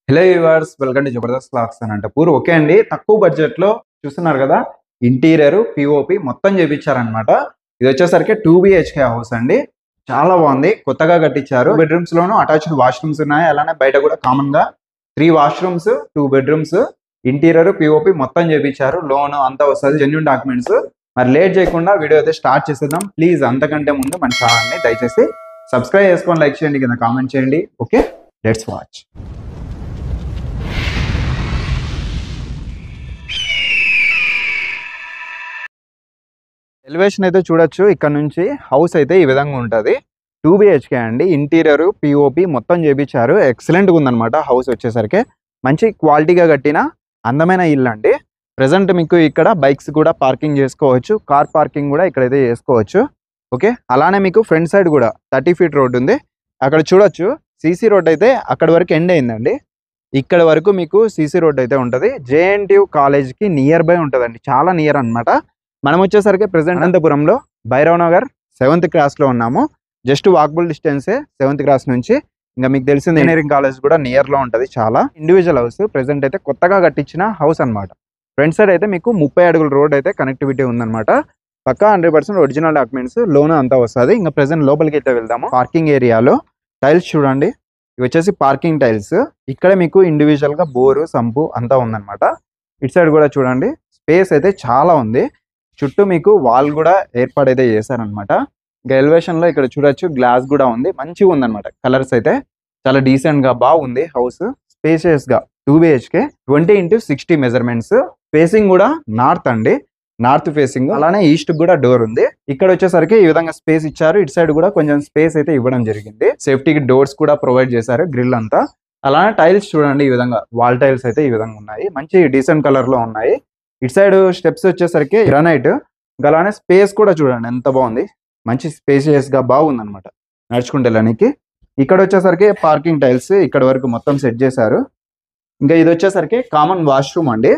Hello viewers, welcome to Jabardasth vlogs అని అంటే poor okay అండి. తక్కువ బడ్జెట్ లో చూస్తున్నారు కదా, ఇంటీరియర్ పిఓపి మొత్తం చేపించారనమాట. ఇది వచ్చేసరికి 2 BHK హౌస్ అండి. చాలా బాగుంది, కొత్తగా కట్టించారు. బెడ్రూమ్స్ లోను అటాచ్డ్ వాష్రూమ్స్ ఉన్నాయి. అలానే బయట కూడా కామన్ గా 3 వాష్రూమ్స్ 2 బెడ్రూమ్స్, ఇంటీరియర్ పిఓపి మొత్తం చేపించారు. లోన్ అంతా వస్తుంది, జెన్యూన్ డాక్యుమెంట్స్. మరి లేట్ చేయకుండా వీడియో అయితే స్టార్ట్ చేసేద్దాం. ప్లీజ్ అంతకంటే ముందు మన ఛానల్ని దయచేసి సబ్స్క్రైబ్ చేసుకొని లైక్ చేయండి, కింద కామెంట్ చేయండి. Okay, let's watch. ఎలివేషన్ అయితే చూడొచ్చు. ఇక్కడ నుంచి హౌస్ అయితే ఈ విధంగా ఉంటుంది. 2 BHK అండి. ఇంటీరియర్ పిఓపి మొత్తం చేపించారు. ఎక్సలెంట్గా ఉందన్నమాట. హౌస్ వచ్చేసరికి మంచి క్వాలిటీగా కట్టిన అందమైన ఇల్లు అండి. ప్రజెంట్ మీకు ఇక్కడ బైక్స్ కూడా పార్కింగ్ చేసుకోవచ్చు, కార్ పార్కింగ్ కూడా ఇక్కడైతే చేసుకోవచ్చు. ఓకే, అలానే మీకు ఫ్రంట్ సైడ్ కూడా 30 ఫీట్ రోడ్ ఉంది. అక్కడ చూడొచ్చు సీసీ రోడ్ అయితే అక్కడ వరకు ఎండ్ అయిందండి. ఇక్కడ వరకు మీకు సీసీ రోడ్ అయితే ఉంటుంది. JNTU కాలేజ్కి నియర్ బై ఉంటుందండి, చాలా నియర్ అనమాట. మనం వచ్చేసరికి ప్రెసెంట్ అనంతపురంలో భైరవ్ నగర్ 7th క్రాస్లో ఉన్నాము. జస్ట్ వాకబుల్ డిస్టెన్సే 7th క్రాస్ నుంచి. ఇంకా మీకు తెలిసింది ఇంజనీరింగ్ కాలేజ్ కూడా నియర్లో ఉంటుంది. చాలా ఇండివిజువల్ హౌస్, ప్రెసెంట్ అయితే కొత్తగా కట్టించిన హౌస్ అనమాట. ఫ్రంట్ సైడ్ అయితే మీకు 30 అడుగుల రోడ్ అయితే కనెక్టివిటీ ఉందన్నమాట. పక్కా 100% ఒరిజినల్ డాక్యుమెంట్స్, లోన్ అంతా వస్తుంది. ఇంకా ప్రెసెంట్ లోపలికి అయితే వెళ్దాము. పార్కింగ్ ఏరియాలో టైల్స్ చూడండి, ఇవి వచ్చేసి పార్కింగ్ టైల్స్. ఇక్కడ మీకు ఇండివిజువల్ గా బోరు సంపు అంతా ఉందన్నమాట. ఇటు సైడ్ కూడా చూడండి, స్పేస్ అయితే చాలా ఉంది. చుట్టూ మీకు వాల్ కూడా ఏర్పాటైతే చేశారనమాట. ఇంకా ఎలివేషన్ లో ఇక్కడ చూడొచ్చు గ్లాస్ కూడా ఉంది, మంచిగా ఉందన్నమాట. కలర్స్ అయితే చాలా డీసెంట్ గా బాగుంది హౌస్. స్పేషియస్ గా 2 BHK 20x60 మెజర్మెంట్స్. ఫేసింగ్ కూడా నార్త్ అండి, నార్త్ ఫేసింగ్. అలానే ఈస్ట్ కూడా డోర్ ఉంది. ఇక్కడ వచ్చేసరికి ఈ విధంగా స్పేస్ ఇచ్చారు. ఇటు సైడ్ కూడా కొంచెం స్పేస్ అయితే ఇవ్వడం జరిగింది. సేఫ్టీకి డోర్స్ కూడా ప్రొవైడ్ చేశారు, గ్రిల్ అంతా. అలానే టైల్స్ చూడండి, ఈ విధంగా వాల్ టైల్స్ అయితే ఈ విధంగా ఉన్నాయి, మంచి డీసెంట్ కలర్ లో ఉన్నాయి. ఇటు సైడ్ స్టెప్స్ వచ్చేసరికి గ్రానైట్. అలానే స్పేస్ కూడా చూడండి ఎంత బాగుంది, మంచి స్పేసియస్ గా బాగుంది అనమాట నడుచుకుంటే వెళ్ళడానికి. ఇక్కడ వచ్చేసరికి పార్కింగ్ టైల్స్ ఇక్కడ వరకు మొత్తం సెట్ చేశారు. ఇంకా ఇది వచ్చేసరికి కామన్ వాష్రూమ్ అండి,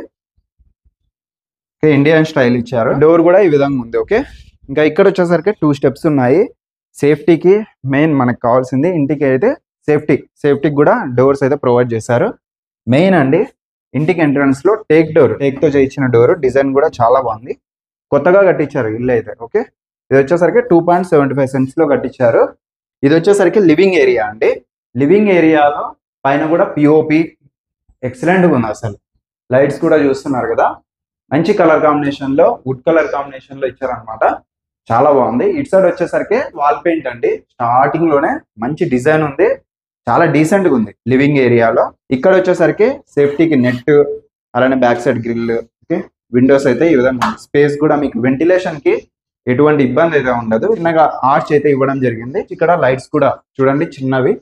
ఇండియన్ స్టైల్ ఇచ్చారు. డోర్ కూడా ఈ విధంగా ఉంది. ఓకే, ఇంకా ఇక్కడ వచ్చేసరికి 2 స్టెప్స్ ఉన్నాయి. సేఫ్టీకి మెయిన్ మనకు కావాల్సింది, ఇంటికి అయితే సేఫ్టీకి కూడా డోర్స్ అయితే ప్రొవైడ్ చేశారు. మెయిన్ అండి, ఇంటికి ఎంట్రన్స్ లో టేక్ తో చేయించిన డోర్. డిజైన్ కూడా చాలా బాగుంది, కొత్తగా కట్టించారు ఇల్లు అయితే. ఓకే, ఇది వచ్చేసరికి 2.75 సెంట్స్ లో కట్టించారు. ఇది వచ్చేసరికి లివింగ్ ఏరియా అండి. లివింగ్ ఏరియాలో పైన కూడా పిఓపి ఎక్సలెంట్గా ఉంది అసలు. లైట్స్ కూడా చూస్తున్నారు కదా, మంచి కలర్ కాంబినేషన్ లో, వుడ్ కలర్ కాంబినేషన్ లో ఇచ్చారనమాట. చాలా బాగుంది. ఇటు సైడ్ వచ్చేసరికి వాల్ పెయింట్ అండి. స్టార్టింగ్ లోనే మంచి డిజైన్ ఉంది, చాలా డీసెంట్ గా ఉంది లివింగ్ ఏరియాలో. ఇక్కడ వచ్చేసరికి సేఫ్టీకి నెట్, అలానే back side grill. Okay, windows అయితే ఈ విధంగా. స్పేస్ కూడా మీకు వెంటిలేషన్ కి ఎటువంటి ఇబ్బంది అయితే ఉండదు. చిన్నగా ఆర్చ్ అయితే ఇవ్వడం జరిగింది. ఇక్కడ లైట్స్ కూడా చూడండి, చిన్నవి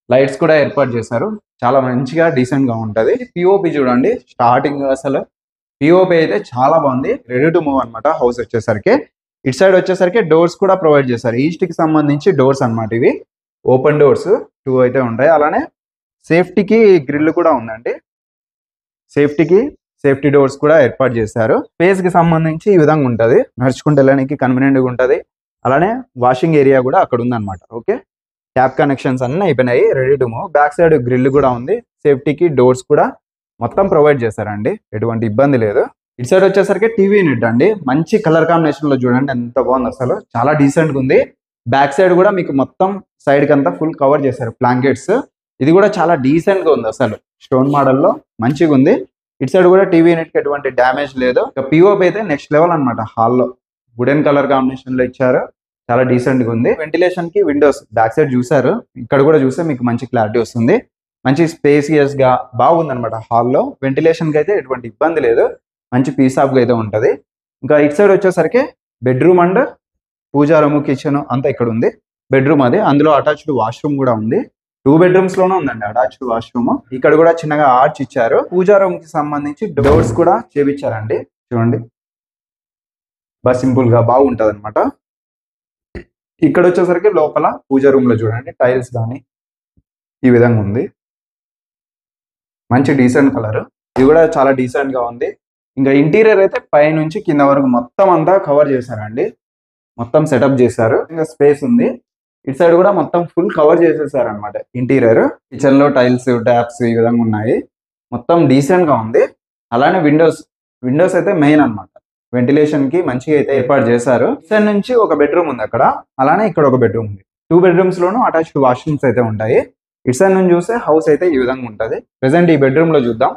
లైట్స్ కూడా ఏర్పాటు చేశారు. చాలా మంచిగా డీసెంట్ గా ఉంటది. పిఓపి చూడండి, స్టార్టింగ్ అసలు పిఓపి అయితే చాలా బాగుంది. రెడీ టు మూవ్ అనమాట హౌస్ వచ్చేసరికి. ఇటు సైడ్ వచ్చేసరికి డోర్స్ కూడా ప్రొవైడ్ చేశారు. ఈస్ట్ కి సంబంధించి డోర్స్ అనమాట ఇవి. ఓపెన్ డోర్స్ 2 అయితే ఉంటాయి. అలానే సేఫ్టీకి గ్రిల్ కూడా ఉందండి. సేఫ్టీ డోర్స్ కూడా ఏర్పాటు చేశారు. స్పేస్ కి సంబంధించి ఈ విధంగా ఉంటుంది, నడుచుకుంటూ వెళ్ళడానికి కన్వీనియంట్ గా ఉంటుంది. అలానే వాషింగ్ ఏరియా కూడా అక్కడ ఉందన్నమాట. ఓకే, ట్యాప్ కనెక్షన్స్ అన్నీ అయిపోయినాయి, ready to move. Back side grill కూడా ఉంది. సేఫ్టీకి డోర్స్ కూడా మొత్తం ప్రొవైడ్ చేశారండి, ఎటువంటి ఇబ్బంది లేదు. ఇటు సైడ్ వచ్చేసరికి టీవీ యూనిట్ అండి. మంచి కలర్ కాంబినేషన్ లో చూడండి ఎంత బాగుంది అసలు, చాలా డీసెంట్ గా ఉంది. బ్యాక్ సైడ్ కూడా మీకు మొత్తం సైడ్ కి అంతా ఫుల్ కవర్ చేశారు బ్లాంకెట్స్. ఇది కూడా చాలా డీసెంట్ గా ఉంది అసలు, స్టోన్ మోడల్లో మంచిగా ఉంది. ఇటు సైడ్ కూడా టీవీ యూనిట్ కి ఎటువంటి డ్యామేజ్ లేదు. పిఓపి అయితే నెక్స్ట్ లెవెల్ అనమాట. హాల్లో వుడెన్ కలర్ కాంబినేషన్ లో ఇచ్చారు, చాలా డీసెంట్ గా ఉంది. వెంటిలేషన్ కి విండోస్ బ్యాక్ సైడ్ చూసారు, ఇక్కడ కూడా చూస్తే మీకు మంచి క్లారిటీ వస్తుంది. మంచి స్పేసియస్ గా బాగుంది అనమాట. హాల్లో వెంటిలేషన్ కి అయితే ఎటువంటి ఇబ్బంది లేదు, మంచి పీసాఫ్ గా అయితే ఉంటది. ఇంకా ఇటు సైడ్ వచ్చేసరికి bedroom and pooja room, kitchen అంతా ఇక్కడ ఉంది. బెడ్రూమ్ అది, అందులో అటాచ్డ్ వాష్రూమ్ కూడా ఉంది. 2 బెడ్రూమ్స్ లోనే ఉందండి అటాచ్డ్ వాష్రూమ్. ఇక్కడ కూడా చిన్నగా ఆర్చ్ ఇచ్చారు. పూజా రూమ్ కి సంబంధించి డోర్స్ కూడా చేపించారండి. చూడండి, బాగా సింపుల్ గా బాగుంటది అనమాట. ఇక్కడ వచ్చేసరికి లోపల పూజా రూమ్ లో చూడండి, టైల్స్ కానీ ఈ విధంగా ఉంది, మంచి డీసెంట్ కలర్. ఇది కూడా చాలా డీసెంట్ గా ఉంది. ఇంకా ఇంటీరియర్ అయితే పై నుంచి కింద వరకు మొత్తం అంతా కవర్ చేశారండి, మొత్తం సెటప్ చేశారు. ఇంకా స్పేస్ ఉంది. ఇటు సైడ్ కూడా మొత్తం ఫుల్ కవర్ చేసేసారు అనమాట ఇంటీరియర్. కిచెన్ లో టైల్స్, ట్యాప్స్ ఈ విధంగా ఉన్నాయి. మొత్తం డీసెంట్ గా ఉంది. అలానే విండోస్ అయితే మెయిన్ అనమాట. వెంటిలేషన్ కి మంచిగా అయితే ఏర్పాటు చేశారు. ఇటు సైడ్ నుంచి ఒక బెడ్రూమ్ ఉంది అక్కడ, అలానే ఇక్కడ ఒక బెడ్రూమ్ ఉంది. 2 బెడ్రూమ్స్ లోనూ అటాచ్డ్ వాష్రూమ్స్ అయితే ఉంటాయి. ఇటు సైడ్ నుంచి చూస్తే హౌస్ అయితే ఈ విధంగా ఉంటది. ప్రెసెంట్ ఈ బెడ్రూమ్ లో చూద్దాం.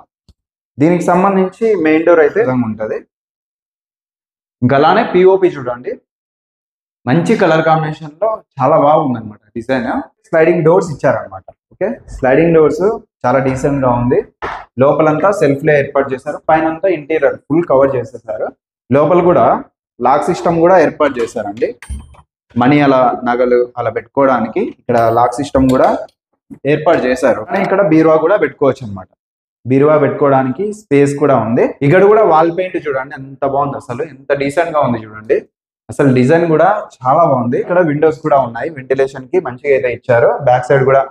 దీనికి సంబంధించి మెయిన్ డోర్ అయితే ఈ విధంగా ఉంటది. ఇంకా అలానే పిఓపి చూడండి, మంచి కలర్ కాంబినేషన్ లో చాలా బాగుంది అనమాట డిజైన్. స్లైడింగ్ డోర్స్ ఇచ్చారనమాట. ఓకే, స్లైడింగ్ డోర్స్ చాలా డీసెంట్ గా ఉంది. లోపలంతా సెల్ఫ్ లే ఏర్పాటు చేశారు. పైన అంతా ఇంటీరియర్ ఫుల్ కవర్ చేసేసారు. లోపల కూడా లాక్ సిస్టమ్ కూడా ఏర్పాటు చేశారండి. మనీ అలా నగలు అలా పెట్టుకోవడానికి ఇక్కడ లాక్ సిస్టమ్ కూడా ఏర్పాటు చేశారు. ఇక్కడ బీరువా కూడా పెట్టుకోవచ్చు అనమాట. బీరువా పెట్టుకోవడానికి స్పేస్ కూడా ఉంది. ఇక్కడ కూడా వాల్ పెయింట్ చూడండి ఎంత బాగుంది, అసలు ఎంత డీసెంట్ గా ఉంది చూడండి. అసలు డిజైన్ కూడా చాలా బాగుంది. ఇక్కడ విండోస్ కూడా ఉన్నాయి, వెంటిలేషన్ కి మంచిగా అయితే ఇచ్చారు. బ్యాక్ సైడ్ కూడా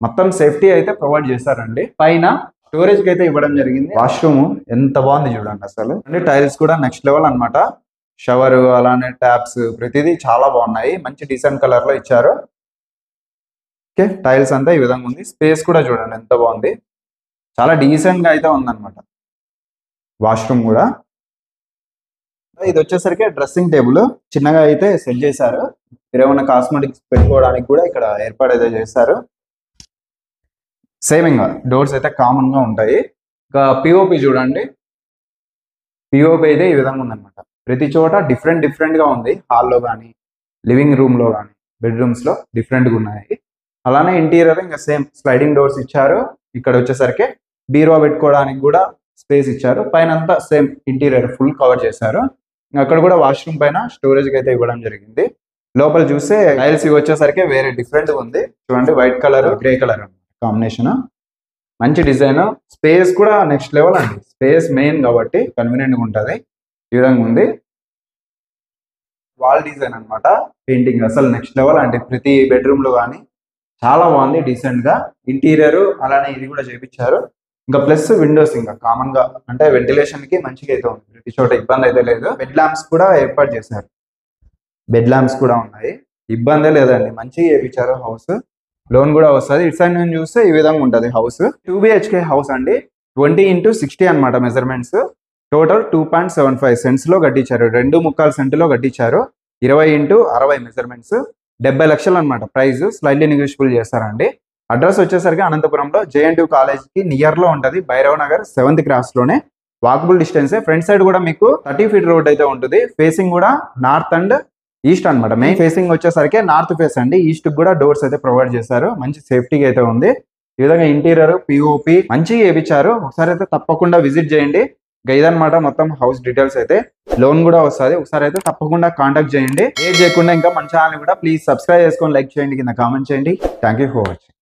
మొత్తం సేఫ్టీ అయితే ప్రొవైడ్ చేశారండి. పైన స్టోరేజ్ కి అయితే ఇవ్వడం జరిగింది. వాష్రూమ్ ఎంత బాగుంది చూడండి అసలు. టైల్స్ కూడా నెక్స్ట్ లెవెల్ అనమాట. షవర్ అలానే ట్యాప్స్ ప్రతిదీ చాలా బాగున్నాయి. మంచి డీసెంట్ కలర్ లో ఇచ్చారు. ఓకే, టైల్స్ అంతా ఈ విధంగా ఉంది. స్పేస్ కూడా చూడండి ఎంత బాగుంది, చాలా డీసెంట్ గా అయితే ఉందన్నమాట. వాష్రూమ్ కూడా ఇది వచ్చేసరికి డ్రెస్సింగ్ టేబుల్ చిన్నగా అయితే సెట్ చేశారు. మీరు ఏమైనా కాస్మెటిక్స్ పెట్టుకోవడానికి కూడా ఇక్కడ ఏర్పాటు అయితే చేశారు. సేమ్ ఇంకా డోర్స్ అయితే కామన్ గా ఉంటాయి. ఇంకా పిఓపి చూడండి, పిఓపి అయితే ఈ విధంగా ఉందన్నమాట. ప్రతి చోట డిఫరెంట్ గా ఉంది. హాల్లో కానీ, లివింగ్ రూమ్ లో కానీ, బెడ్రూమ్స్ లో డిఫరెంట్ గా ఉన్నాయి. అలానే ఇంటీరియర్ ఇంకా సేమ్ స్లైడింగ్ డోర్స్ ఇచ్చారు. ఇక్కడ వచ్చేసరికి బీరువా పెట్టుకోవడానికి కూడా స్పేస్ ఇచ్చారు. పైన అంతా సేమ్ ఇంటీరియర్ ఫుల్ కవర్ చేశారు. అక్కడ కూడా వాష్రూమ్ పైన స్టోరేజ్ అయితే ఇవ్వడం జరిగింది. లోపల చూస్తే టైల్స్ వచ్చేసరికి వేరే డిఫరెంట్ గా ఉంది చూడండి. White colour, grey colour combination, మంచి డిజైన్. స్పేస్ కూడా నెక్స్ట్ లెవెల్ అండి. స్పేస్ మెయిన్ కాబట్టి కన్వీనియంట్ గా ఉంటుంది. ఈ విధంగా ఉంది. వాల్ డిజైన్ అనమాట, పెయింటింగ్ అసలు నెక్స్ట్ లెవెల్ అండి. ప్రతి బెడ్రూమ్ లో కానీ చాలా బాగుంది డీసెంట్ గా. ఇంటీరియర్ అలానే ఇది కూడా చేపించారు. ఇంకా ప్లస్ విండోస్ ఇంకా కామన్ గా అంటే వెంటిలేషన్ కి మంచిగా అయితే ఉంది. ప్రతి చోట ఇబ్బంది అయితే లేదు. బెడ్ ల్యాంప్స్ కూడా ఏర్పాటు చేశారు. బెడ్ ల్యాంప్స్ కూడా ఉన్నాయి, ఇబ్బందే లేదండి. మంచిగా చేయించారు. హౌస్ లోన్ కూడా వస్తుంది. ఇటు సైడ్ నుంచి చూస్తే ఈ విధంగా ఉంటుంది హౌస్. 2 BHK హౌస్ అండి. 20x60 అనమాట మెజర్మెంట్స్. టోటల్ 2.75 సెంట్స్ లో కట్టించారు. 2.25 సెంట్లో కట్టించారు. 20x60 measurements. 70 లక్షలు అనమాట ప్రైస్. స్లైడ్లీ నెగోషియబుల్ చేస్తారండి. అడ్రస్ వచ్చేసరికి అనంతపురంలో JNTU కాలేజ్ కి నియర్ లో ఉంటది. భైరవ్ నగర్ 7th క్రాస్ లోనే, వాకబుల్ డిస్టెన్స్. ఫ్రంట్ సైడ్ కూడా మీకు 30 feet రోడ్ అయితే ఉంటుంది. ఫేసింగ్ కూడా నార్త్ అండ్ ఈస్ట్ అనమాట. మెయిన్ ఫేసింగ్ వచ్చేసరికి నార్త్ ఫేస్ అండి. ఈస్ట్ కూడా డోర్స్ అయితే ప్రొవైడ్ చేశారు. మంచి సేఫ్టీగా అయితే ఉంది. ఈ విధంగా ఇంటీరియర్ పిఓపి మంచిగా వేయించారు. ఒకసారి అయితే తప్పకుండా విజిట్ చేయండి. ఇదన్నమాట మొత్తం హౌస్ డీటెయిల్స్ అయితే. లోన్ కూడా వస్తుంది. ఒకసారి అయితే తప్పకుండా కాంటాక్ట్ చేయండి. ఏం చేయకుండా ఇంకా మన ఛానల్ కూడా ప్లీజ్ సబ్స్క్రైబ్ చేసుకొని లైక్ చేయండి, కింద కామెంట్ చేయండి. Thank you for watching.